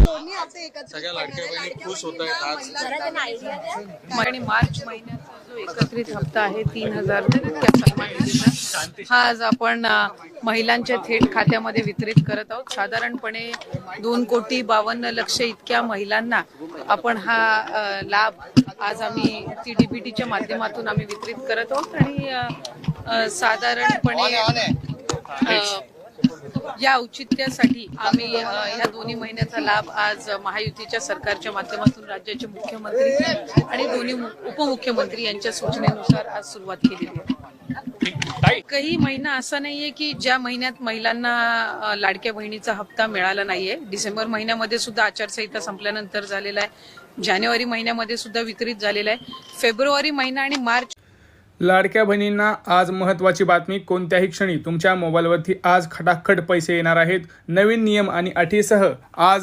सगळ्या लाडक्या बहिणी खुश होत आहेत आज. आणि मार्च महिन्याचा जो एकत्रित हप्ता आहे 3,000 इतक्या सन्मान निधीचा, हा आज आपण महिलांच्या थेट खात्यामध्ये वितरित करत आहोत. साधारणपणे 2,52,00,000 इतक्या महिलांना आपण हा लाभ आज आम्ही TDPTच्या माध्यमातून आम्ही वितरित करत आहोत. आणि साधारणपणे या औचित्यासाठी आम्ही ह्या दोन्ही महिन्याचा लाभ आज महायुतीच्या सरकारच्या माध्यमातून राज्याचे मुख्यमंत्री आणि दोन्ही उपमुख्यमंत्री यांच्या सूचनेनुसार आज सुरुवात केलेली आहे. काही महिना असा नाहीये की ज्या महिन्यात महिलांना लाडक्या बहिणीचा हप्ता मिळाला नाहीये. डिसेंबर महिन्यामध्ये सुद्धा आचारसंहिता संपल्यानंतर झालेला आहे. जानेवारी महिन्यामध्ये सुद्धा वितरित झालेला आहे. फेब्रुवारी महिना आणि मार्च. लाडक्या बहिणींना आज महत्त्वाची बातमी. कोणत्याही क्षणी तुमच्या मोबाईलवरती आज खटाखट पैसे येणार आहेत. नवीन नियम आणि अटीसह आज